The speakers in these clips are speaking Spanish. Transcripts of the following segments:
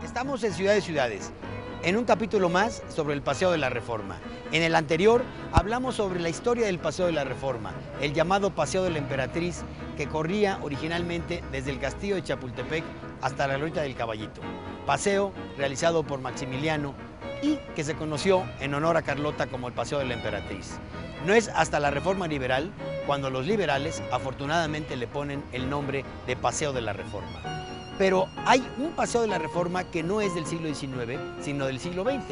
Estamos en Ciudad de Ciudades, en un capítulo más sobre el Paseo de la Reforma. En el anterior hablamos sobre la historia del Paseo de la Reforma, el llamado Paseo de la Emperatriz, que corría originalmente desde el Castillo de Chapultepec hasta la Glorieta del Caballito. Paseo realizado por Maximiliano y que se conoció en honor a Carlota como el Paseo de la Emperatriz. No es hasta la Reforma Liberal cuando los liberales afortunadamente le ponen el nombre de Paseo de la Reforma. Pero hay un Paseo de la Reforma que no es del siglo XIX, sino del siglo XX,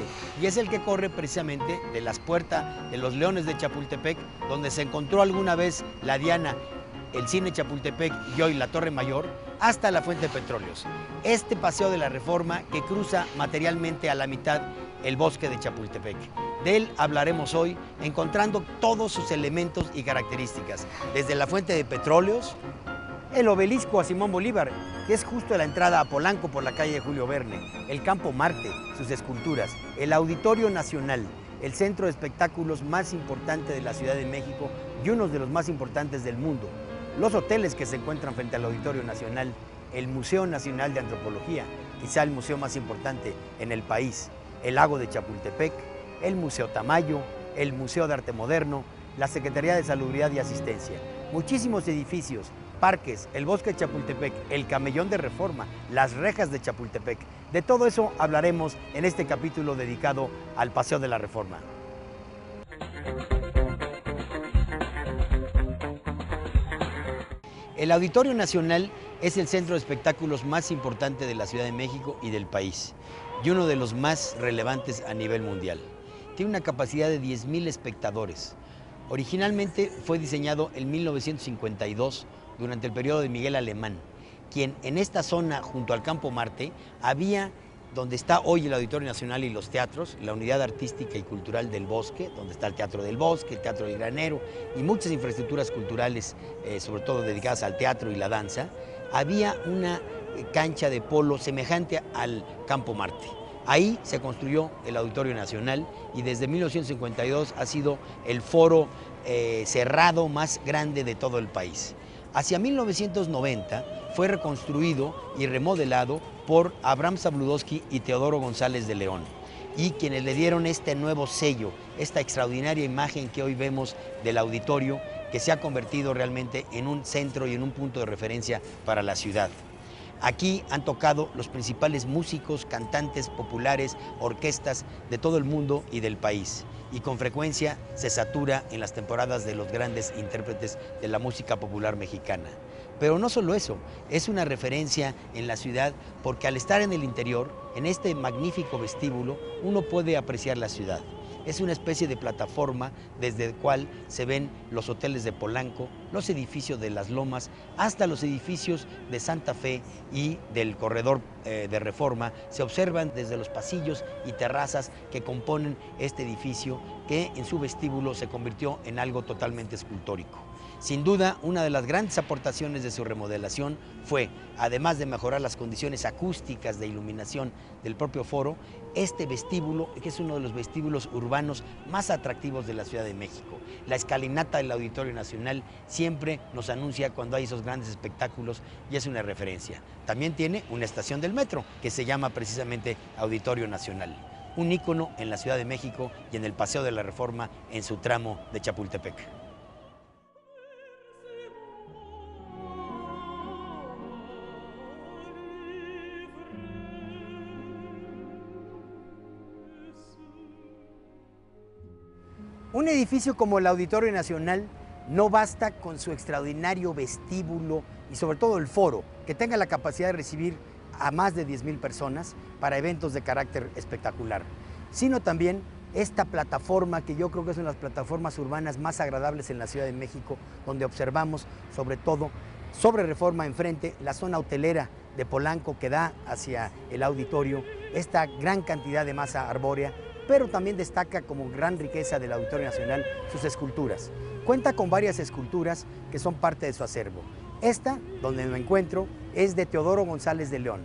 y es el que corre precisamente de las puertas de los Leones de Chapultepec, donde se encontró alguna vez la Diana, el Cine Chapultepec y hoy la Torre Mayor, hasta la Fuente de Petróleos. Este Paseo de la Reforma que cruza materialmente a la mitad el bosque de Chapultepec. De él hablaremos hoy, encontrando todos sus elementos y características, desde la Fuente de Petróleos, el obelisco a Simón Bolívar, que es justo a la entrada a Polanco por la calle de Julio Verne, el Campo Marte, sus esculturas, el Auditorio Nacional, el centro de espectáculos más importante de la Ciudad de México y uno de los más importantes del mundo, los hoteles que se encuentran frente al Auditorio Nacional, el Museo Nacional de Antropología, quizá el museo más importante en el país, el Lago de Chapultepec, el Museo Tamayo, el Museo de Arte Moderno, la Secretaría de Salubridad y Asistencia, muchísimos edificios, parques, el Bosque de Chapultepec, el Camellón de Reforma, las Rejas de Chapultepec. De todo eso hablaremos en este capítulo dedicado al Paseo de la Reforma. El Auditorio Nacional es el centro de espectáculos más importante de la Ciudad de México y del país, y uno de los más relevantes a nivel mundial. Tiene una capacidad de 10,000 espectadores. Originalmente fue diseñado en 1952 durante el periodo de Miguel Alemán, quien en esta zona junto al Campo Marte había donde está hoy el Auditorio Nacional y los teatros, la unidad artística y cultural del Bosque, donde está el Teatro del Bosque, el Teatro del Granero y muchas infraestructuras culturales, sobre todo dedicadas al teatro y la danza. Había una cancha de polo semejante al Campo Marte. Ahí se construyó el Auditorio Nacional y desde 1952 ha sido el foro cerrado más grande de todo el país. Hacia 1990 fue reconstruido y remodelado por Abraham Sabludowski y Teodoro González de León, y quienes le dieron este nuevo sello, esta extraordinaria imagen que hoy vemos del auditorio, que se ha convertido realmente en un centro y en un punto de referencia para la ciudad. Aquí han tocado los principales músicos, cantantes populares, orquestas de todo el mundo y del país. Y con frecuencia se satura en las temporadas de los grandes intérpretes de la música popular mexicana. Pero no solo eso, es una referencia en la ciudad porque al estar en el interior, en este magnífico vestíbulo, uno puede apreciar la ciudad. Es una especie de plataforma desde el cual se ven los hoteles de Polanco, los edificios de Las Lomas, hasta los edificios de Santa Fe y del corredor de Reforma. Se observan desde los pasillos y terrazas que componen este edificio que en su vestíbulo se convirtió en algo totalmente escultórico. Sin duda, una de las grandes aportaciones de su remodelación fue, además de mejorar las condiciones acústicas de iluminación del propio foro, este vestíbulo, que es uno de los vestíbulos urbanos más atractivos de la Ciudad de México. La escalinata del Auditorio Nacional siempre nos anuncia cuando hay esos grandes espectáculos y es una referencia. También tiene una estación del metro que se llama precisamente Auditorio Nacional. Un ícono en la Ciudad de México y en el Paseo de la Reforma en su tramo de Chapultepec. Un edificio como el Auditorio Nacional No basta con su extraordinario vestíbulo y sobre todo el foro, que tenga la capacidad de recibir a más de 10,000 personas para eventos de carácter espectacular, sino también esta plataforma que yo creo que es una de las plataformas urbanas más agradables en la Ciudad de México, donde observamos sobre todo sobre Reforma enfrente la zona hotelera de Polanco que da hacia el auditorio, esta gran cantidad de masa arbórea, pero también destaca como gran riqueza del Auditorio Nacional sus esculturas. Cuenta con varias esculturas que son parte de su acervo. Esta, donde me encuentro, es de Teodoro González de León,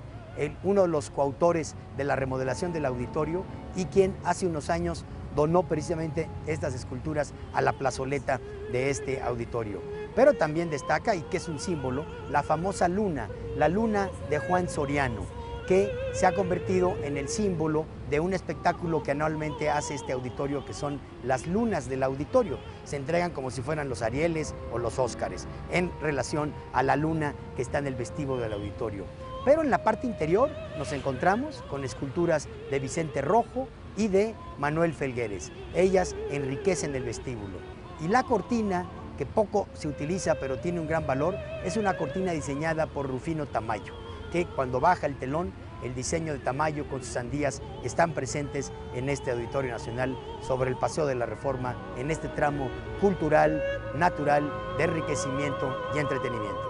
uno de los coautores de la remodelación del auditorio y quien hace unos años donó precisamente estas esculturas a la plazoleta de este auditorio. Pero también destaca, y que es un símbolo, la famosa luna, la luna de Juan Soriano, que se ha convertido en el símbolo de un espectáculo que anualmente hace este auditorio, que son las lunas del auditorio. Se entregan como si fueran los Arieles o los Óscares, en relación a la luna que está en el vestíbulo del auditorio. Pero en la parte interior nos encontramos con esculturas de Vicente Rojo y de Manuel Felgueres. Ellas enriquecen el vestíbulo. Y la cortina, que poco se utiliza pero tiene un gran valor, es una cortina diseñada por Rufino Tamayo, que cuando baja el telón, el diseño de Tamayo con sus sandías están presentes en este Auditorio Nacional sobre el Paseo de la Reforma, en este tramo cultural, natural, de enriquecimiento y entretenimiento.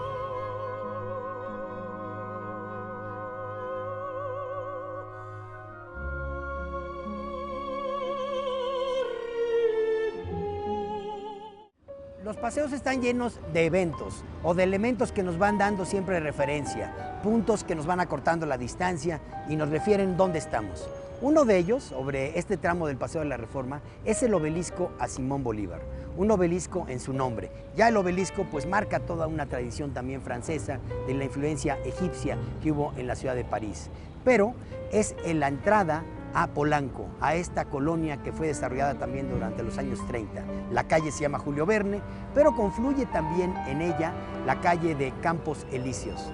Los paseos están llenos de eventos o de elementos que nos van dando siempre referencia, puntos que nos van acortando la distancia y nos refieren dónde estamos. Uno de ellos, sobre este tramo del Paseo de la Reforma, es el obelisco a Simón Bolívar, un obelisco en su nombre. Ya el obelisco pues marca toda una tradición también francesa de la influencia egipcia que hubo en la ciudad de París, pero es en la entrada a Polanco, a esta colonia que fue desarrollada también durante los años 30. La calle se llama Julio Verne, pero confluye también en ella la calle de Campos Elíseos.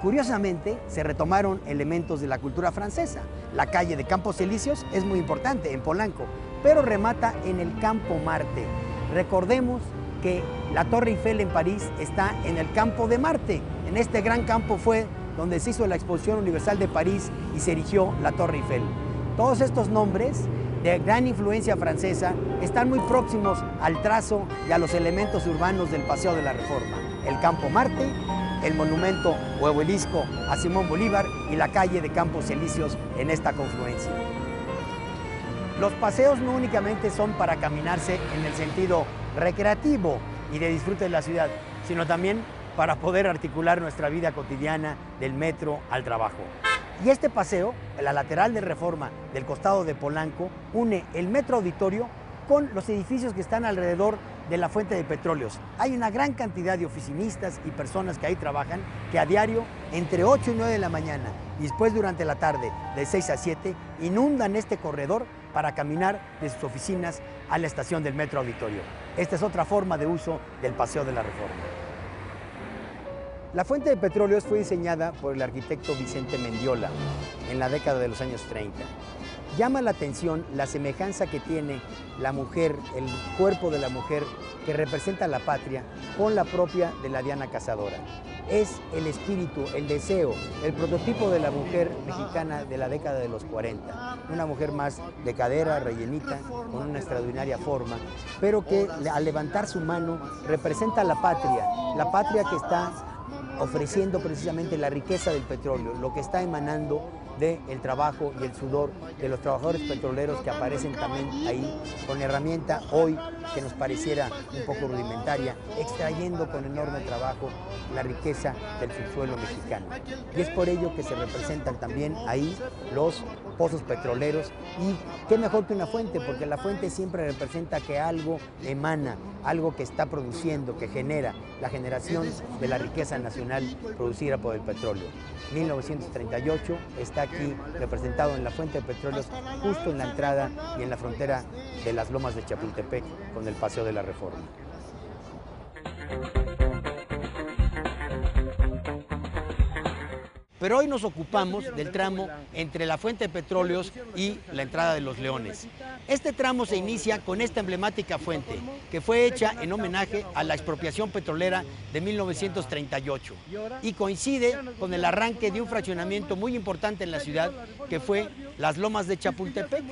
Curiosamente, se retomaron elementos de la cultura francesa. La calle de Campos Elíseos es muy importante en Polanco, pero remata en el Campo Marte. Recordemos que la Torre Eiffel en París está en el Campo de Marte. En este gran campo fue donde se hizo la Exposición Universal de París y se erigió la Torre Eiffel. Todos estos nombres de gran influencia francesa están muy próximos al trazo y a los elementos urbanos del Paseo de la Reforma. El Campo Marte, el monumento o obelisco a Simón Bolívar y la calle de Campos Elíseos en esta confluencia. Los paseos no únicamente son para caminarse en el sentido recreativo y de disfrute de la ciudad, sino también para poder articular nuestra vida cotidiana del metro al trabajo. Y este paseo, la lateral de Reforma del costado de Polanco, une el Metro Auditorio con los edificios que están alrededor de la fuente de petróleos. Hay una gran cantidad de oficinistas y personas que ahí trabajan, que a diario, entre 8 y 9 de la mañana, y después durante la tarde, de 6 a 7, inundan este corredor para caminar de sus oficinas a la estación del Metro Auditorio. Esta es otra forma de uso del Paseo de la Reforma. La fuente de petróleos fue diseñada por el arquitecto Vicente Mendiola en la década de los años 30. Llama la atención la semejanza que tiene la mujer, el cuerpo de la mujer que representa la patria con la propia de la Diana Cazadora. Es el espíritu, el deseo, el prototipo de la mujer mexicana de la década de los 40. Una mujer más de cadera, rellenita, con una extraordinaria forma, pero que al levantar su mano representa la patria que está ofreciendo precisamente la riqueza del petróleo, lo que está emanando del trabajo y el sudor de los trabajadores petroleros que aparecen también ahí con herramienta hoy que nos pareciera un poco rudimentaria, extrayendo con enorme trabajo la riqueza del subsuelo mexicano. Y es por ello que se representan también ahí los pozos petroleros y qué mejor que una fuente, porque la fuente siempre representa que algo emana, algo que está produciendo, que genera la generación de la riqueza nacional producida por el petróleo. 1938 está aquí representado en la fuente de petróleos, justo en la entrada y en la frontera de las Lomas de Chapultepec con el Paseo de la Reforma. pero hoy nos ocupamos del tramo entre la Fuente de Petróleos y la entrada de Los Leones. Este tramo se inicia con esta emblemática fuente, que fue hecha en homenaje a la expropiación petrolera de 1938 y coincide con el arranque de un fraccionamiento muy importante en la ciudad, que fue las Lomas de Chapultepec,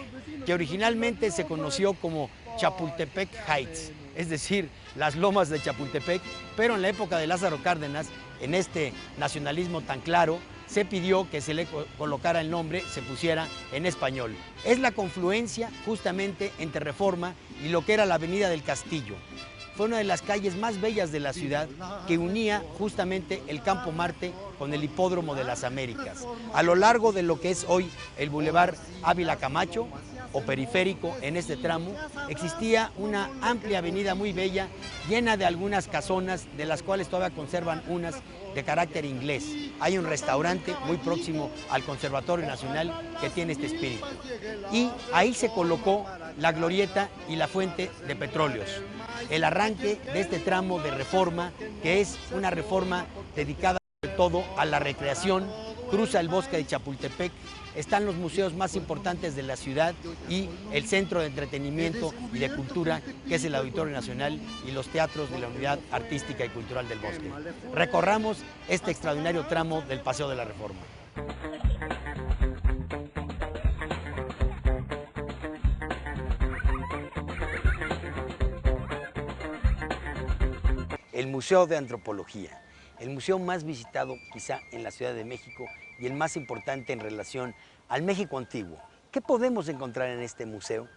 que originalmente se conoció como Chapultepec Heights, es decir, las Lomas de Chapultepec, pero en la época de Lázaro Cárdenas, en este nacionalismo tan claro, se pidió que se le colocara el nombre, se pusiera en español. Es la confluencia justamente entre Reforma y lo que era la Avenida del Castillo. Fue una de las calles más bellas de la ciudad, que unía justamente el Campo Marte con el Hipódromo de las Américas. A lo largo de lo que es hoy el Boulevard Ávila Camacho, o periférico, en este tramo, existía una amplia avenida muy bella, llena de algunas casonas, de las cuales todavía conservan unas de carácter inglés. Hay un restaurante muy próximo al Conservatorio Nacional que tiene este espíritu. Y ahí se colocó la glorieta y la fuente de petróleos. El arranque de este tramo de reforma, que es una reforma dedicada sobre todo a la recreación, cruza el bosque de Chapultepec, están los museos más importantes de la ciudad y el centro de entretenimiento y de cultura, que es el Auditorio Nacional, y los teatros de la Unidad Artística y Cultural del Bosque. Recorramos este extraordinario tramo del Paseo de la Reforma. El Museo de Antropología, el museo más visitado quizá en la Ciudad de México y el más importante en relación al México antiguo. ¿Qué podemos encontrar en este museo?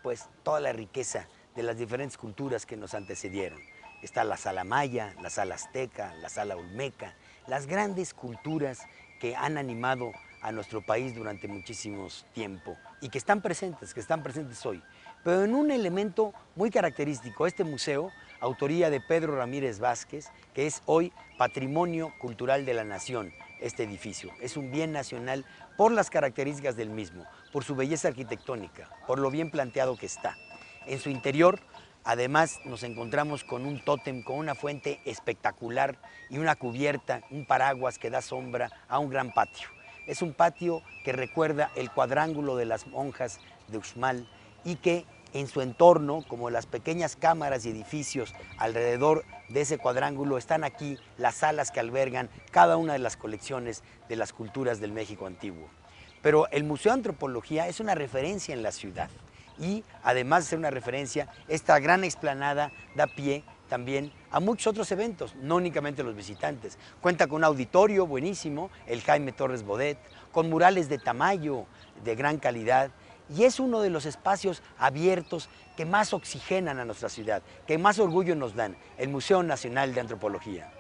Pues toda la riqueza de las diferentes culturas que nos antecedieron. Está la sala maya, la sala azteca, la sala olmeca, las grandes culturas que han animado a nuestro país durante muchísimos tiempo y que están presentes hoy. Pero en un elemento muy característico, este museo, autoría de Pedro Ramírez Vázquez, que es hoy Patrimonio Cultural de la Nación. Este edificio es un bien nacional por las características del mismo, por su belleza arquitectónica, por lo bien planteado que está. En su interior, además, nos encontramos con un tótem, con una fuente espectacular y una cubierta, un paraguas que da sombra a un gran patio. Es un patio que recuerda el cuadrángulo de las monjas de Uxmal y que en su entorno, como las pequeñas cámaras y edificios alrededor de ese cuadrángulo, están aquí las salas que albergan cada una de las colecciones de las culturas del México antiguo. Pero el Museo de Antropología es una referencia en la ciudad y además de ser una referencia, esta gran explanada da pie también a muchos otros eventos, no únicamente los visitantes. Cuenta con un auditorio buenísimo, el Jaime Torres Bodet, con murales de Tamayo, de gran calidad, y es uno de los espacios abiertos que más oxigenan a nuestra ciudad, que más orgullo nos dan, el Museo Nacional de Antropología.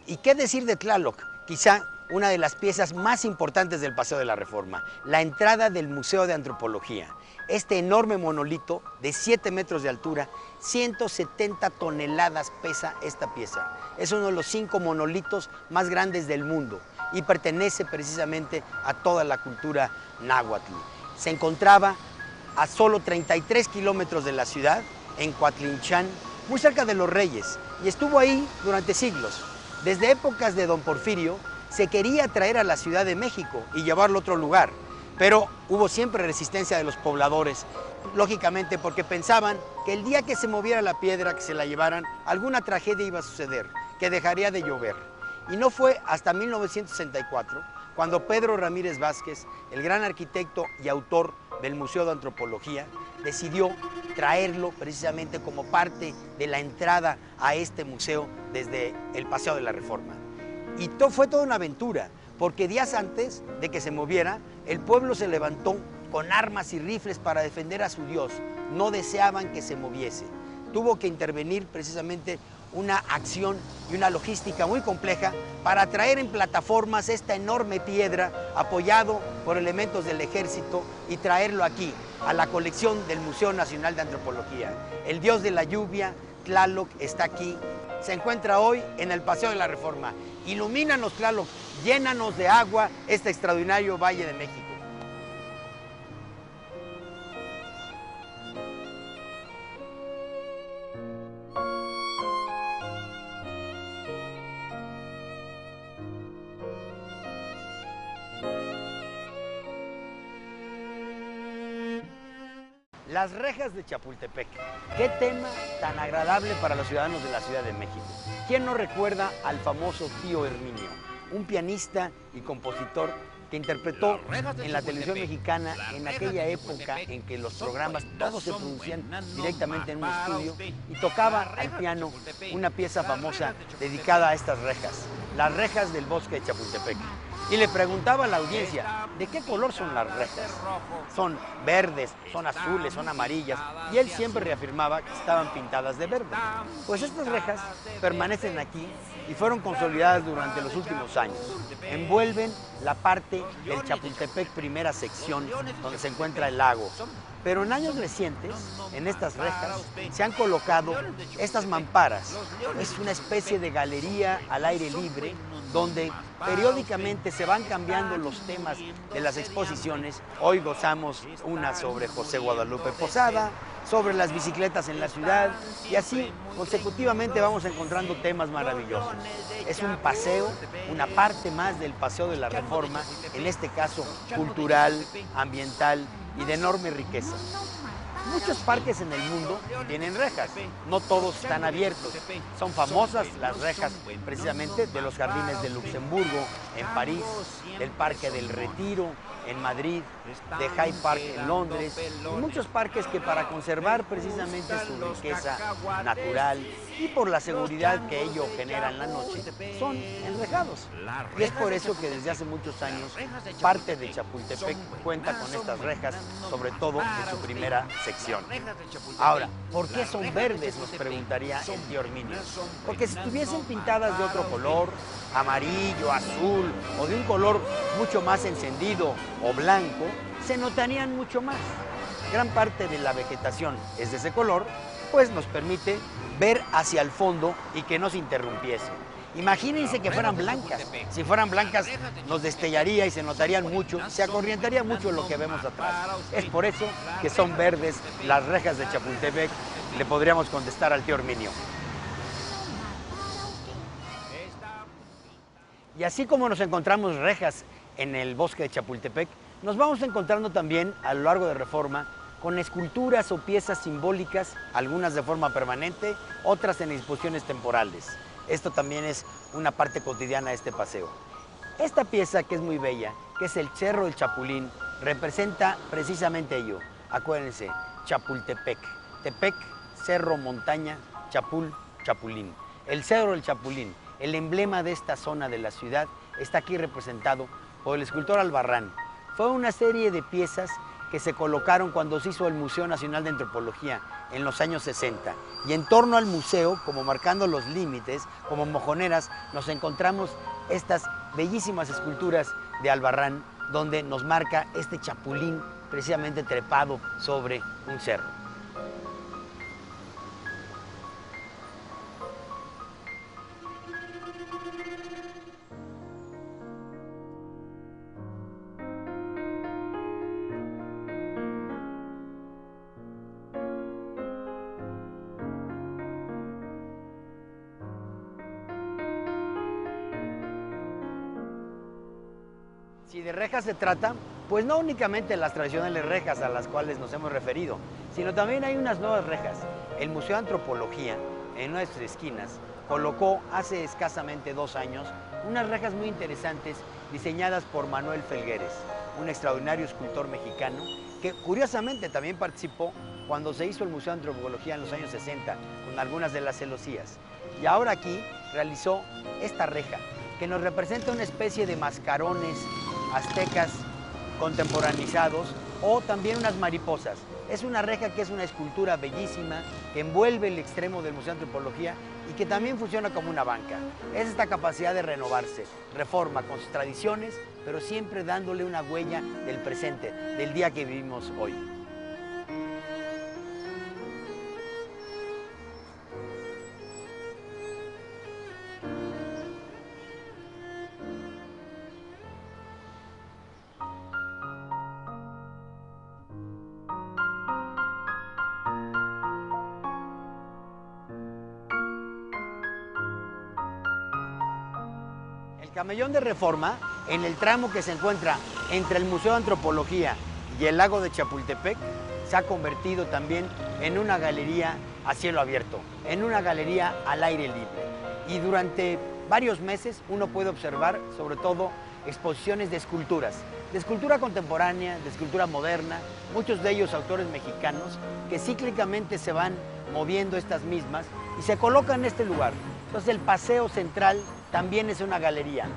¿Y qué decir de Tlaloc? Quizá una de las piezas más importantes del Paseo de la Reforma, la entrada del Museo de Antropología. Este enorme monolito de 7 metros de altura, 170 toneladas pesa esta pieza. Es uno de los 5 monolitos más grandes del mundo y pertenece precisamente a toda la cultura náhuatl. Se encontraba a solo 33 kilómetros de la ciudad, en Coatlinchán, muy cerca de Los Reyes, y estuvo ahí durante siglos. Desde épocas de Don Porfirio, se quería traer a la Ciudad de México y llevarlo a otro lugar, pero hubo siempre resistencia de los pobladores, lógicamente porque pensaban que el día que se moviera la piedra, que se la llevaran, alguna tragedia iba a suceder, que dejaría de llover. Y no fue hasta 1964, cuando Pedro Ramírez Vázquez, el gran arquitecto y autor del Museo de Antropología, decidió traerlo precisamente como parte de la entrada a este museo desde el Paseo de la Reforma. Y fue toda una aventura, porque días antes de que se moviera, el pueblo se levantó con armas y rifles para defender a su Dios. No deseaban que se moviese. Tuvo que intervenir precisamente una acción y una logística muy compleja para traer en plataformas esta enorme piedra, apoyado por elementos del ejército, y traerlo aquí, a la colección del Museo Nacional de Antropología. El dios de la lluvia, Tlaloc, está aquí. Se encuentra hoy en el Paseo de la Reforma. Ilumínanos, Tlaloc, llénanos de agua este extraordinario Valle de México. Las rejas de Chapultepec. Qué tema tan agradable para los ciudadanos de la Ciudad de México. ¿Quién no recuerda al famoso Tío Herminio, un pianista y compositor que interpretó en la televisión mexicana en aquella época en que los programas todos se producían directamente en un estudio y tocaba al piano una pieza famosa dedicada a estas rejas, las rejas del bosque de Chapultepec? Y le preguntaba a la audiencia, ¿de qué color son las rejas? Son verdes, son azules, son amarillas. Y él siempre reafirmaba que estaban pintadas de verde. Pues estas rejas permanecen aquí y fueron consolidadas durante los últimos años. Envuelven la parte del Chapultepec primera sección, donde se encuentra el lago. Pero en años recientes, en estas rejas, se han colocado estas mamparas. Es una especie de galería al aire libre, donde periódicamente se van cambiando los temas de las exposiciones. Hoy gozamos una sobre José Guadalupe Posada, sobre las bicicletas en la ciudad, y así consecutivamente vamos encontrando temas maravillosos. Es un paseo, una parte más del Paseo de la Reforma, en este caso cultural, ambiental y de enorme riqueza. Muchos parques en el mundo tienen rejas, no todos están abiertos. Son famosas las rejas precisamente de los jardines de Luxemburgo en París, del Parque del Retiro en Madrid, de Hyde Park en Londres, y muchos parques que para conservar precisamente su riqueza natural y por la seguridad que ello genera en la noche, son enrejados. Y es por eso que desde hace muchos años parte de Chapultepec cuenta con estas rejas, sobre todo en su primera sección. Ahora, ¿por qué son verdes?, nos preguntaría el Tío Herminio. Porque si estuviesen pintadas de otro color, amarillo, azul o de un color mucho más encendido o blanco, se notarían mucho más. Gran parte de la vegetación es de ese color, pues nos permite ver hacia el fondo y que no se interrumpiese. Imagínense que fueran blancas. Si fueran blancas nos destellaría y se notarían mucho, se acorrientaría mucho lo que vemos atrás. Es por eso que son verdes las rejas de Chapultepec, le podríamos contestar al Tío Herminio. Y así como nos encontramos rejas en el bosque de Chapultepec, nos vamos encontrando también a lo largo de Reforma con esculturas o piezas simbólicas, algunas de forma permanente, otras en exposiciones temporales. Esto también es una parte cotidiana de este paseo. Esta pieza, que es muy bella, que es el Cerro del Chapulín, representa precisamente ello. Acuérdense, Chapultepec. Tepec, cerro, montaña, Chapul, Chapulín. El Cerro del Chapulín, el emblema de esta zona de la ciudad, está aquí representado por el escultor Albarrán. Fue una serie de piezas que se colocaron cuando se hizo el Museo Nacional de Antropología en los años 60. Y en torno al museo, como marcando los límites, como mojoneras, nos encontramos estas bellísimas esculturas de Albarrán, donde nos marca este chapulín precisamente trepado sobre un cerro. Si de rejas se trata, pues no únicamente las tradicionales rejas a las cuales nos hemos referido, sino también hay unas nuevas rejas. El Museo de Antropología, en una de sus esquinas, colocó hace escasamente 2 años unas rejas muy interesantes diseñadas por Manuel Felgueres, un extraordinario escultor mexicano que curiosamente también participó cuando se hizo el Museo de Antropología en los años 60 con algunas de las celosías. Y ahora aquí realizó esta reja que nos representa una especie de mascarones aztecas contemporanizados o también unas mariposas. Es una reja que es una escultura bellísima que envuelve el extremo del Museo de Antropología y que también funciona como una banca. Es esta capacidad de renovarse, Reforma con sus tradiciones, pero siempre dándole una huella del presente, del día que vivimos hoy. Camellón de Reforma, en el tramo que se encuentra entre el Museo de Antropología y el lago de Chapultepec, se ha convertido también en una galería a cielo abierto, en una galería al aire libre. Y durante varios meses uno puede observar, sobre todo, exposiciones de escultura contemporánea, de escultura moderna, muchos de ellos autores mexicanos, que cíclicamente se van moviendo estas mismas y se colocan en este lugar. Entonces el paseo central también es una galería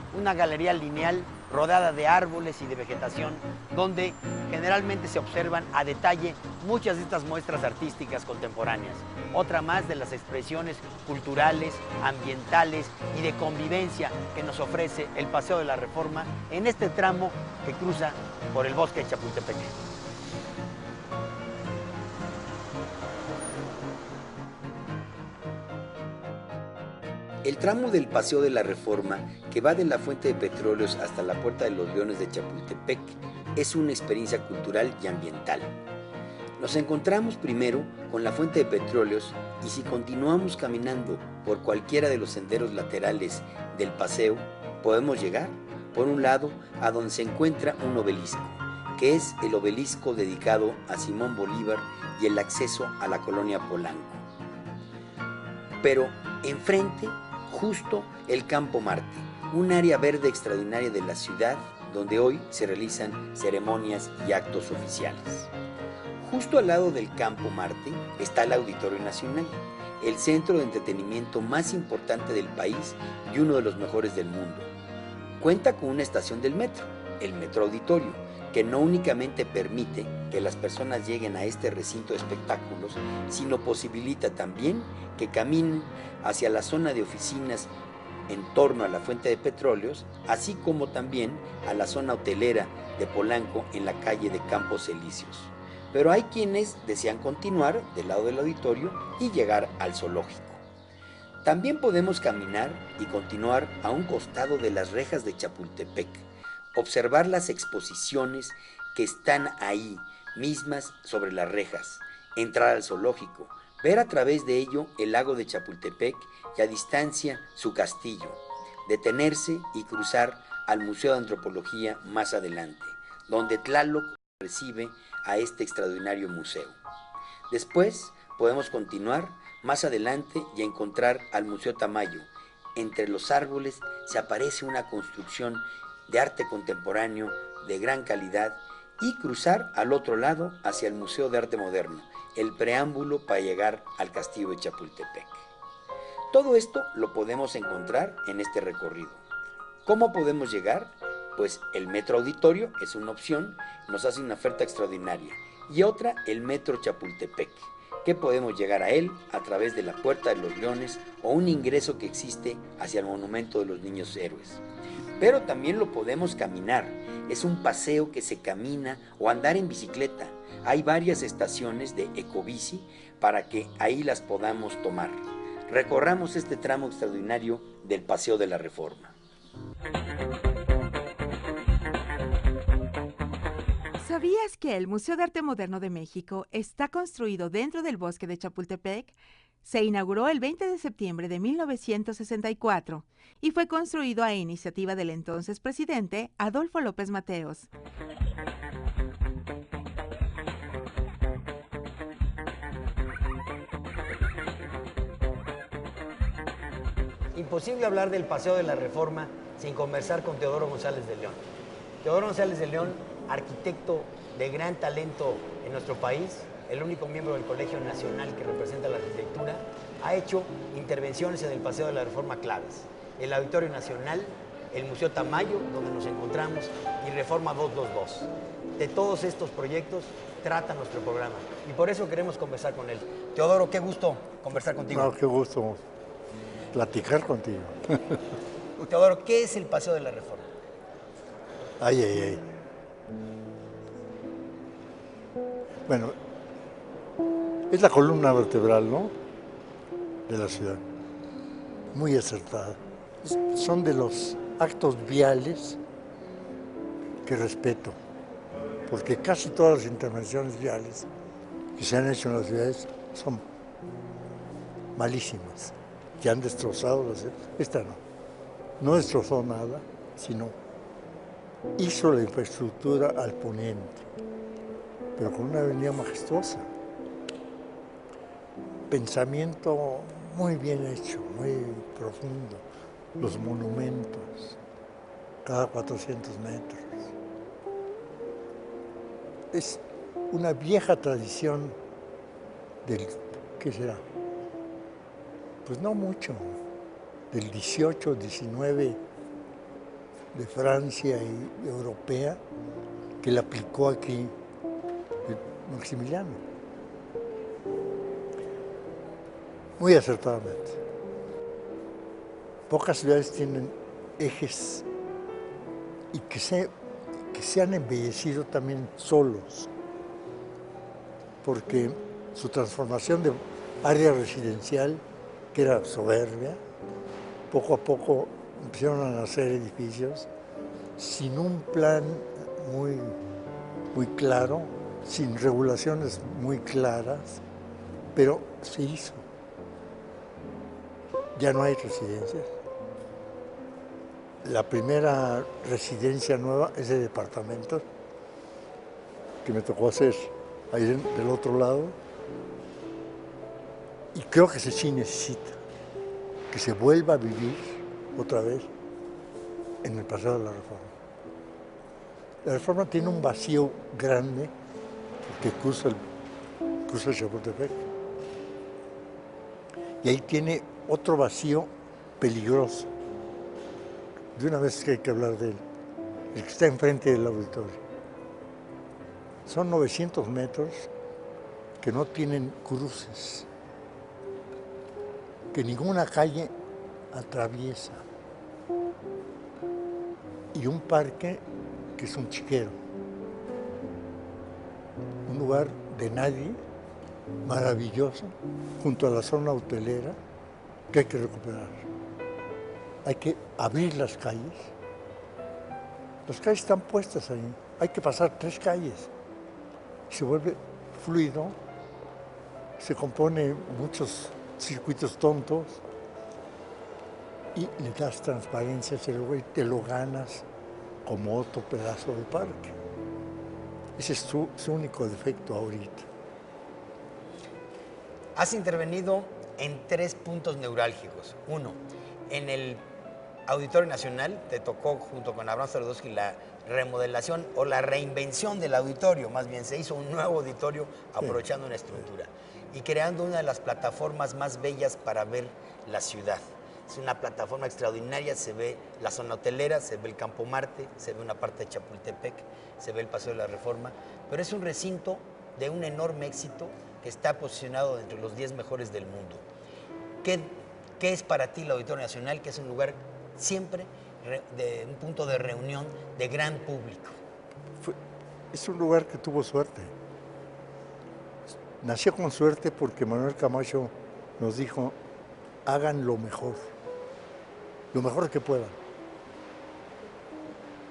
lineal rodeada de árboles y de vegetación, donde generalmente se observan a detalle muchas de estas muestras artísticas contemporáneas. Otra más de las expresiones culturales, ambientales y de convivencia que nos ofrece el Paseo de la Reforma en este tramo que cruza por el bosque de Chapultepec. El tramo del Paseo de la Reforma, que va de la Fuente de Petróleos hasta la Puerta de los Leones de Chapultepec, es una experiencia cultural y ambiental. Nos encontramos primero con la Fuente de Petróleos y si continuamos caminando por cualquiera de los senderos laterales del paseo, podemos llegar, por un lado, a donde se encuentra un obelisco, que es el obelisco dedicado a Simón Bolívar y el acceso a la colonia Polanco. Pero enfrente, justo el Campo Marte, un área verde extraordinaria de la ciudad donde hoy se realizan ceremonias y actos oficiales. Justo al lado del Campo Marte está el Auditorio Nacional, el centro de entretenimiento más importante del país y uno de los mejores del mundo. Cuenta con una estación del metro, el Metro Auditorio, que no únicamente permite que las personas lleguen a este recinto de espectáculos, sino posibilita también que caminen hacia la zona de oficinas en torno a la Fuente de Petróleos, así como también a la zona hotelera de Polanco en la calle de Campos Elíseos. Pero hay quienes desean continuar del lado del auditorio y llegar al zoológico. También podemos caminar y continuar a un costado de las rejas de Chapultepec, observar las exposiciones que están ahí mismas sobre las rejas, entrar al zoológico, ver a través de ello el lago de Chapultepec y a distancia su castillo, detenerse y cruzar al Museo de Antropología más adelante, donde Tlaloc recibe a este extraordinario museo. Después podemos continuar más adelante y encontrar al Museo Tamayo. Entre los árboles se aparece una construcción de arte contemporáneo de gran calidad y cruzar al otro lado hacia el Museo de Arte Moderno, el preámbulo para llegar al Castillo de Chapultepec. Todo esto lo podemos encontrar en este recorrido. ¿Cómo podemos llegar? Pues el Metro Auditorio es una opción, nos hace una oferta extraordinaria, y otra el Metro Chapultepec, que podemos llegar a él a través de la Puerta de los Leones o un ingreso que existe hacia el Monumento de los Niños Héroes. Pero también lo podemos caminar, es un paseo que se camina o andar en bicicleta. Hay varias estaciones de ecobici para que ahí las podamos tomar. Recorramos este tramo extraordinario del Paseo de la Reforma. ¿Sabías que el Museo de Arte Moderno de México está construido dentro del bosque de Chapultepec? Se inauguró el 20 de septiembre de 1964 y fue construido a iniciativa del entonces presidente Adolfo López Mateos. Imposible hablar del Paseo de la Reforma sin conversar con Teodoro González de León. Teodoro González de León, arquitecto de gran talento en nuestro país, el único miembro del Colegio Nacional que representa la arquitectura, ha hecho intervenciones en el Paseo de la Reforma claves. El Auditorio Nacional, el Museo Tamayo, donde nos encontramos, y Reforma 222. De todos estos proyectos trata nuestro programa y por eso queremos conversar con él. Teodoro, qué gusto conversar contigo. No, qué gusto platicar contigo. Teodoro, ¿qué es el Paseo de la Reforma? Ay, ay, ay. Bueno, es la columna vertebral, ¿no?, de la ciudad. Muy acertada. Son de los actos viales que respeto, porque casi todas las intervenciones viales que se han hecho en las ciudades son malísimas, que han destrozado la ciudad. Esta no. No destrozó nada, sino hizo la infraestructura al poniente. pero con una avenida majestuosa. Pensamiento muy bien hecho, muy profundo. Los monumentos, cada 400 metros. Es una vieja tradición del, ¿qué será? Pues no mucho, del 18, 19 de Francia y europea, que la aplicó aquí Maximiliano. Muy acertadamente. Pocas ciudades tienen ejes y que se han embellecido también solos, porque su transformación de área residencial, que era soberbia, poco a poco empezaron a nacer edificios sin un plan muy claro, sin regulaciones muy claras, pero se hizo. Ya no hay residencias. La primera residencia nueva es de departamentos que me tocó hacer ahí del otro lado, y creo que sí necesita que se vuelva a vivir otra vez en el Paseo de la Reforma. La Reforma tiene un vacío grande porque cruza el Chapultepec, y ahí tiene otro vacío peligroso. De una vez que hay que hablar de él, el que está enfrente del auditorio. Son 900 metros que no tienen cruces, que ninguna calle atraviesa, y un parque que es un chiquero, un lugar de nadie, maravilloso, junto a la zona hotelera, que hay que recuperar. Hay que abrir las calles. Las calles están puestas ahí. Hay que pasar 3 calles. Se vuelve fluido, se compone muchos circuitos tontos y le das transparencia, te lo ganas como otro pedazo de parque. Ese es su único defecto ahorita. Has intervenido en 3 puntos neurálgicos. Uno, en el Auditorio Nacional, te tocó junto con Abraham Sabludowski la remodelación o la reinvención del auditorio. Más bien, se hizo un nuevo auditorio aprovechando una estructura y creando una de las plataformas más bellas para ver la ciudad. Es una plataforma extraordinaria, se ve la zona hotelera, se ve el Campo Marte, se ve una parte de Chapultepec, se ve el Paseo de la Reforma, pero es un recinto de un enorme éxito que está posicionado entre los 10 mejores del mundo. ¿Qué es para ti el Auditorio Nacional, que es un lugar siempre de un punto de reunión de gran público? Es un lugar que tuvo suerte. Nació con suerte porque Manuel Camacho nos dijo, hagan lo mejor que puedan.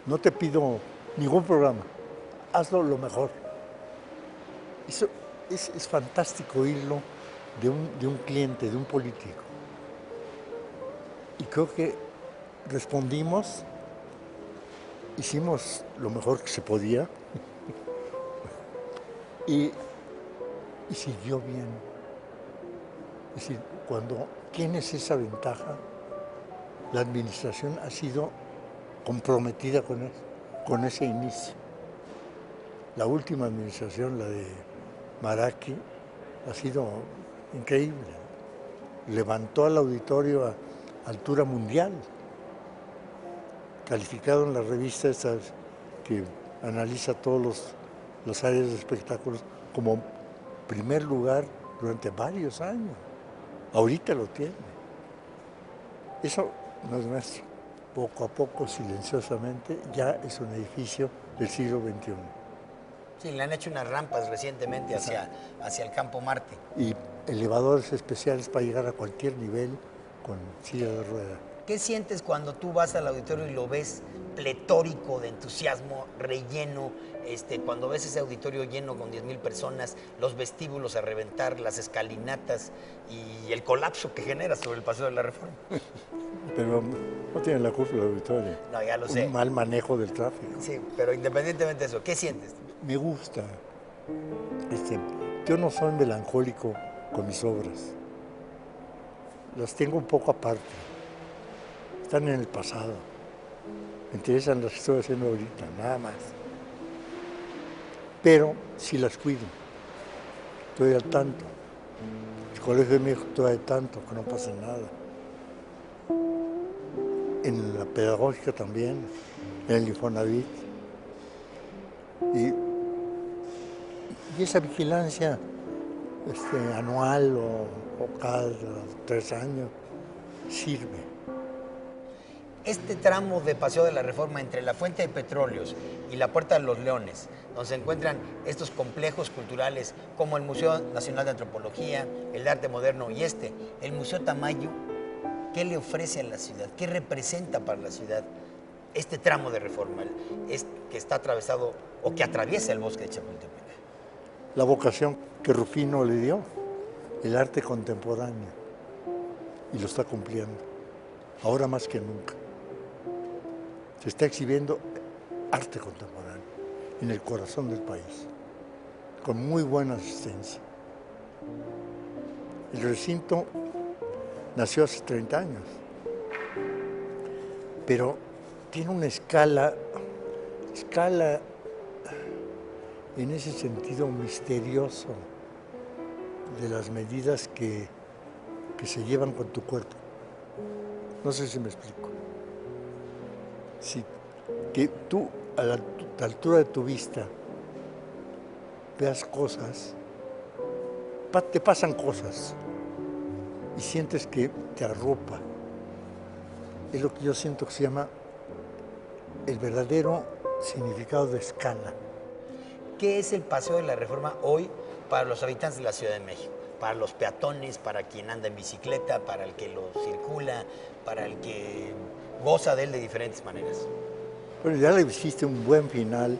No te pido ningún programa, hazlo lo mejor. Eso es fantástico oírlo de un cliente, de un político. Y creo que respondimos, hicimos lo mejor que se podía y siguió bien. Es decir, cuando tienes esa ventaja, la administración ha sido comprometida con ese inicio. La última administración, la de Maraki, ha sido increíble. Levantó al auditorio a altura mundial, calificado en la revista esta que analiza todas las áreas de espectáculos como primer lugar durante varios años. Ahorita lo tiene. Eso no es nuestro. Poco a poco, silenciosamente, ya es un edificio del siglo XXI. Sí, le han hecho unas rampas recientemente hacia el Campo Marte. Y elevadores especiales para llegar a cualquier nivel con silla de rueda. ¿Qué sientes cuando tú vas al auditorio y lo ves pletórico de entusiasmo, relleno, cuando ves ese auditorio lleno con 10,000 personas, los vestíbulos a reventar, las escalinatas y el colapso que genera sobre el Paseo de la Reforma? Pero no tiene la culpa el auditorio. No, ya lo sé. Un mal manejo del tráfico. Sí, pero independientemente de eso, ¿qué sientes? Me gusta. Yo no soy melancólico con mis obras. Las tengo un poco aparte. Están en el pasado. Me interesan las que estoy haciendo ahorita, nada más. Pero sí las cuido. Estoy al tanto. El Colegio de México estoy al tanto, que no pasa nada. En la pedagógica también, en el Infonavit. Y esa vigilancia anual o cada 3 años sirve. Este tramo de Paseo de la Reforma entre la Fuente de Petróleos y la Puerta de los Leones, donde se encuentran estos complejos culturales como el Museo Nacional de Antropología, el Arte Moderno y el Museo Tamayo, ¿qué le ofrece a la ciudad? ¿Qué representa para la ciudad este tramo de Reforma que está atravesado o que atraviesa el bosque de Chapultepec? La vocación que Rufino le dio, el arte contemporáneo, y lo está cumpliendo, ahora más que nunca. Se está exhibiendo arte contemporáneo en el corazón del país, con muy buena asistencia. El recinto nació hace 30 años, pero tiene una escala en ese sentido misterioso de las medidas que se llevan con tu cuerpo. No sé si me explico. Si que tú a la altura de tu vista veas cosas, te pasan cosas y sientes que te arropa. Es lo que yo siento que se llama el verdadero significado de escala. ¿Qué es el Paseo de la Reforma hoy para los habitantes de la Ciudad de México? Para los peatones, para quien anda en bicicleta, para el que lo circula, para el que goza de él de diferentes maneras. Bueno, ya le hiciste un buen final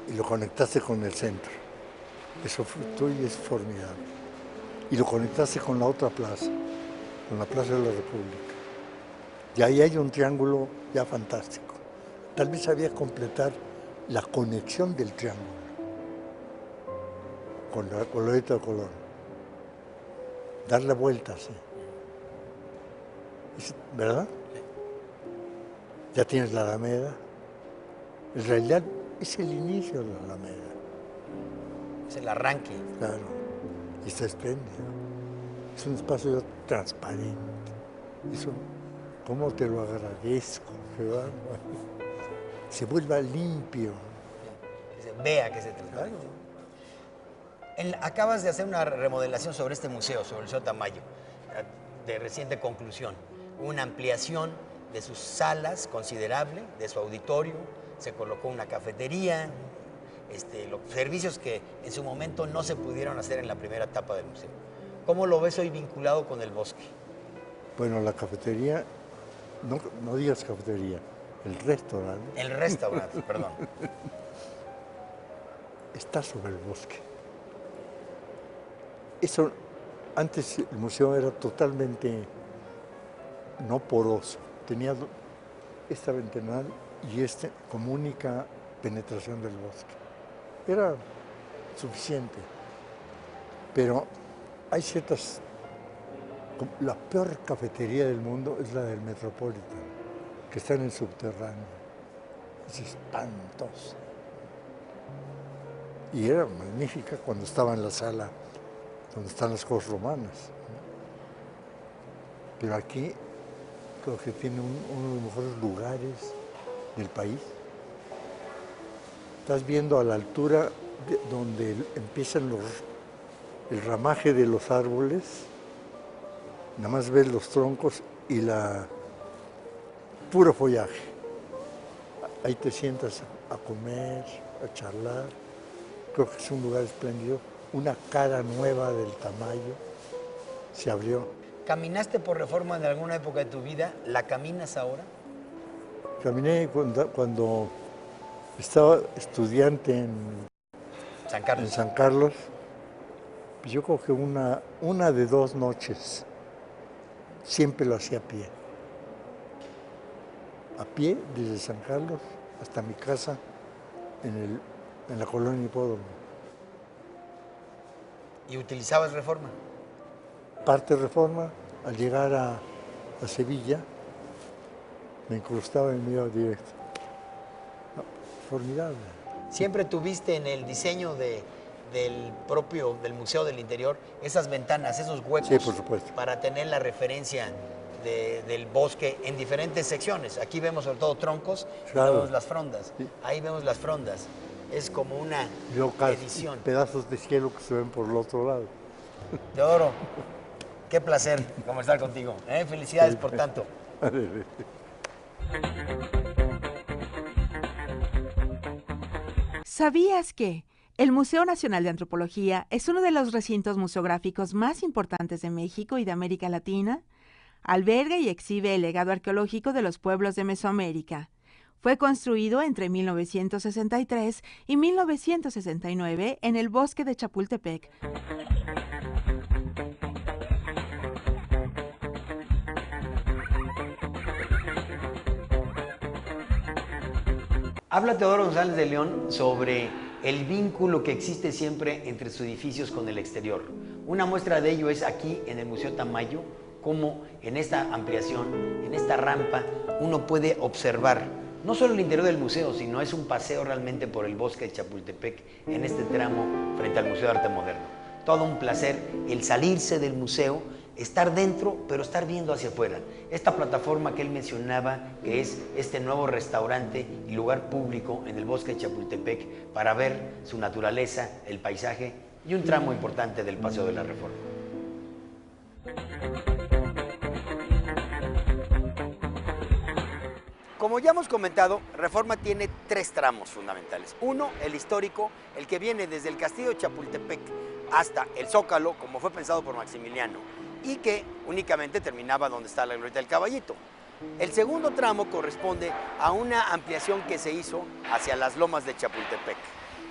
y lo conectaste con el centro. Eso es formidable. Y lo conectaste con la otra plaza, con la Plaza de la República. Y ahí hay un triángulo ya fantástico. Tal vez había que completar la conexión del triángulo con la Glorieta de Colón. Darle vuelta, sí. ¿Verdad? Ya tienes la Alameda. En realidad es el inicio de la Alameda. Es el arranque. Claro. Y está espléndido. Es un espacio transparente. Eso, ¿cómo te lo agradezco? Se vuelva limpio. Que se vea que se transparente. Claro. Acabas de hacer una remodelación sobre este museo, sobre el Museo Tamayo, de reciente conclusión. Una ampliación de sus salas considerable, de su auditorio, se colocó una cafetería, los servicios que en su momento no se pudieron hacer en la primera etapa del museo. ¿Cómo lo ves hoy vinculado con el bosque? Bueno, la cafetería, no digas cafetería, el restaurante. El restaurante, perdón. Está sobre el bosque. Eso, antes el museo era totalmente no poroso. Tenía esta ventanal y como única penetración del bosque. Era suficiente. Pero hay ciertas... La peor cafetería del mundo es la del Metropolitan, que está en el subterráneo. Es espantosa. Y era magnífica cuando estaba en la sala donde están las cosas romanas. Pero aquí creo que tiene uno de los mejores lugares del país. Estás viendo a la altura donde empiezan el ramaje de los árboles, nada más ves los troncos y puro follaje. Ahí te sientas a comer, a charlar. Creo que es un lugar espléndido. Una cara nueva del Tamayo se abrió. ¿Caminaste por Reforma en alguna época de tu vida? ¿La caminas ahora? Caminé cuando estaba estudiante en San Carlos. Pues yo creo que una de 2 noches siempre lo hacía a pie. A pie desde San Carlos hasta mi casa en el en la colonia Hipódromo. ¿Y utilizabas Reforma? Parte Reforma, al llegar a Sevilla, me incrustaba y me iba directo. No, formidable. ¿Siempre tuviste en el diseño del Museo del Interior esas ventanas, esos huecos? Sí, por supuesto. Para tener la referencia del bosque en diferentes secciones. Aquí vemos sobre todo troncos, claro. Y vemos las frondas. Sí. Ahí vemos las frondas. Es como una edición. Pedazos de cielo que se ven por el otro lado. Teodoro, qué placer conversar contigo. Felicidades por tanto. ¿Sabías que el Museo Nacional de Antropología es uno de los recintos museográficos más importantes de México y de América Latina? Alberga y exhibe el legado arqueológico de los pueblos de Mesoamérica. Fue construido entre 1963 y 1969 en el bosque de Chapultepec. Habla Teodoro González de León sobre el vínculo que existe siempre entre sus edificios con el exterior. Una muestra de ello es aquí en el Museo Tamayo, cómo en esta ampliación, en esta rampa, uno puede observar no solo el interior del museo, sino es un paseo realmente por el bosque de Chapultepec en este tramo frente al Museo de Arte Moderno. Todo un placer el salirse del museo, estar dentro, pero estar viendo hacia afuera. Esta plataforma que él mencionaba, que es este nuevo restaurante y lugar público en el bosque de Chapultepec para ver su naturaleza, el paisaje y un tramo importante del Paseo de la Reforma. Como ya hemos comentado, Reforma tiene tres tramos fundamentales. Uno, el histórico, el que viene desde el Castillo de Chapultepec hasta el Zócalo, como fue pensado por Maximiliano, y que únicamente terminaba donde está la Glorieta del Caballito. El segundo tramo corresponde a una ampliación que se hizo hacia las lomas de Chapultepec,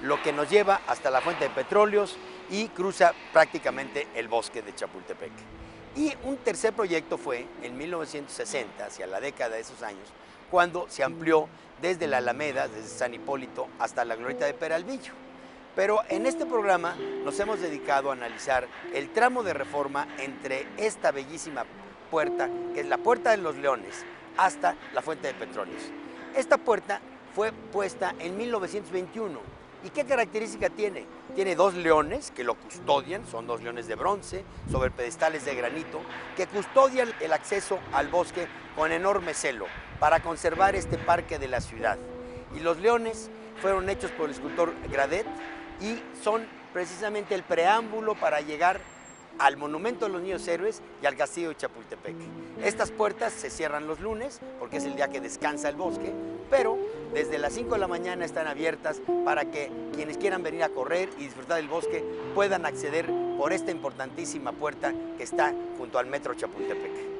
lo que nos lleva hasta la fuente de petróleos y cruza prácticamente el bosque de Chapultepec. Y un tercer proyecto fue en 1960, hacia la década de esos años, cuando se amplió desde la Alameda, desde San Hipólito, hasta la Glorieta de Peralvillo. Pero en este programa nos hemos dedicado a analizar el tramo de Reforma entre esta bellísima puerta, que es la Puerta de los Leones, hasta la Fuente de Petróleos. Esta puerta fue puesta en 1921. ¿Y qué característica tiene? Tiene dos leones que lo custodian, son dos leones de bronce, sobre pedestales de granito, que custodian el acceso al bosque con enorme celo, para conservar este parque de la ciudad. Y los leones fueron hechos por el escultor Gradet y son precisamente el preámbulo para llegar al Monumento de los Niños Héroes y al Castillo de Chapultepec. Estas puertas se cierran los lunes porque es el día que descansa el bosque, pero desde las 5 de la mañana están abiertas para que quienes quieran venir a correr y disfrutar del bosque puedan acceder por esta importantísima puerta que está junto al Metro Chapultepec.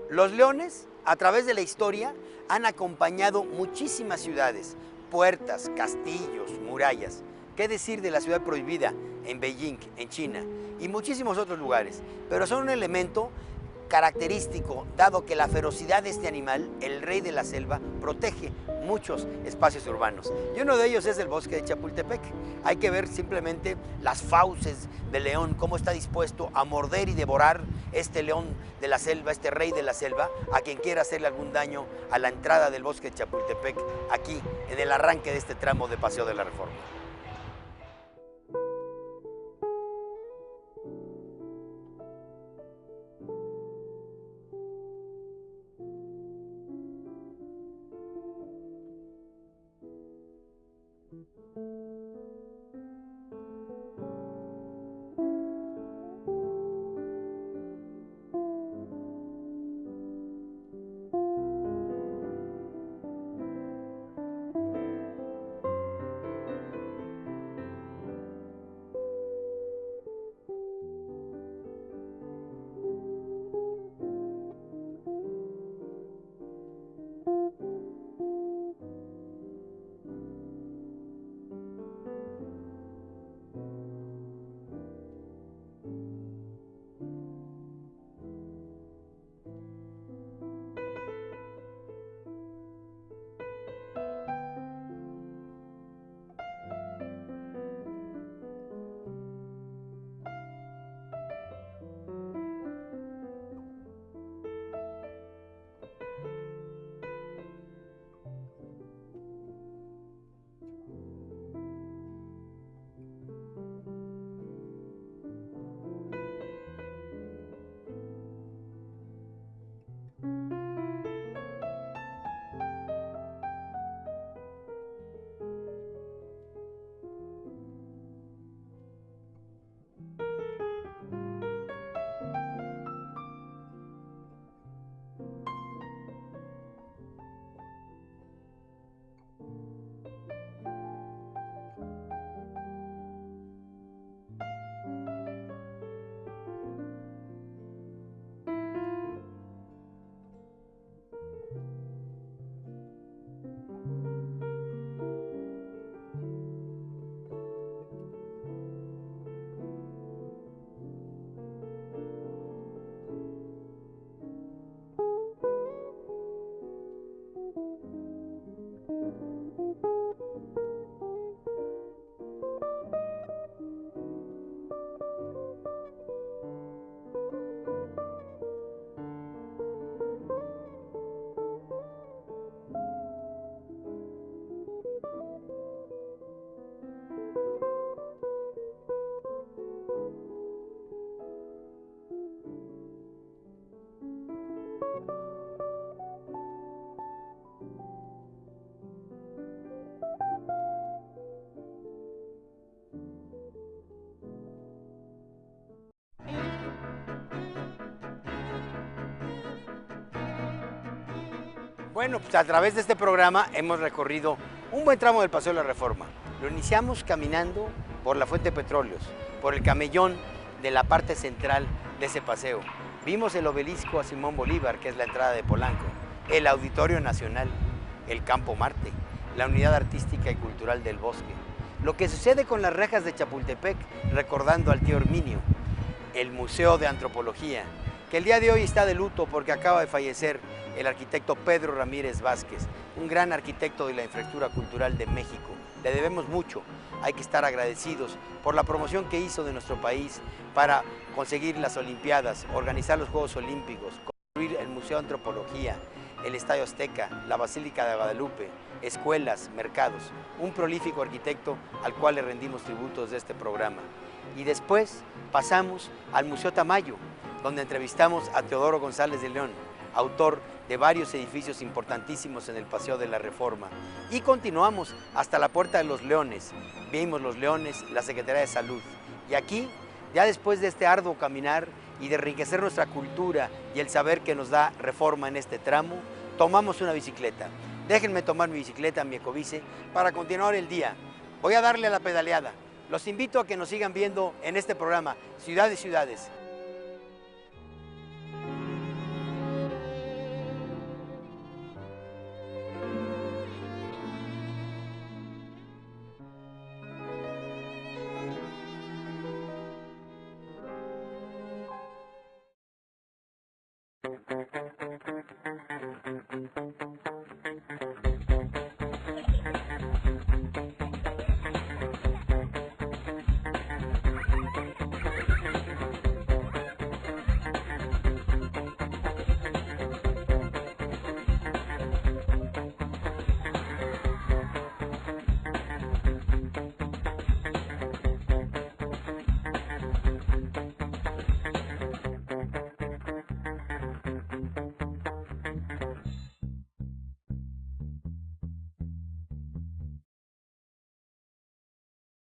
Los leones, a través de la historia, han acompañado muchísimas ciudades, puertas, castillos, murallas. ¿Qué decir de la ciudad prohibida en Beijing, en China, y muchísimos otros lugares? Pero son un elemento característico, dado que la ferocidad de este animal, el rey de la selva, protege muchos espacios urbanos. Y uno de ellos es el bosque de Chapultepec. Hay que ver simplemente las fauces del león, cómo está dispuesto a morder y devorar este león de la selva, este rey de la selva, a quien quiera hacerle algún daño a la entrada del bosque de Chapultepec, aquí en el arranque de este tramo de Paseo de la Reforma. Bueno, pues a través de este programa hemos recorrido un buen tramo del Paseo de la Reforma. Lo iniciamos caminando por la Fuente de Petróleos, por el camellón de la parte central de ese paseo. Vimos el obelisco a Simón Bolívar, que es la entrada de Polanco, el Auditorio Nacional, el Campo Marte, la Unidad Artística y Cultural del Bosque. Lo que sucede con las rejas de Chapultepec, recordando al tío Herminio, el Museo de Antropología, que el día de hoy está de luto porque acaba de fallecer el arquitecto Pedro Ramírez Vázquez, un gran arquitecto de la infraestructura cultural de México. Le debemos mucho, hay que estar agradecidos por la promoción que hizo de nuestro país para conseguir las Olimpiadas, organizar los Juegos Olímpicos, construir el Museo de Antropología, el Estadio Azteca, la Basílica de Guadalupe, escuelas, mercados. Un prolífico arquitecto al cual le rendimos tributos de este programa. Y después pasamos al Museo Tamayo, donde entrevistamos a Teodoro González de León, autor de varios edificios importantísimos en el Paseo de la Reforma. Y continuamos hasta la Puerta de los Leones. Vimos los Leones, la Secretaría de Salud. Y aquí, ya después de este arduo caminar y de enriquecer nuestra cultura y el saber que nos da Reforma en este tramo, tomamos una bicicleta. Déjenme tomar mi bicicleta, mi ecobici, para continuar el día. Voy a darle a la pedaleada. Los invito a que nos sigan viendo en este programa, Ciudades, Ciudades.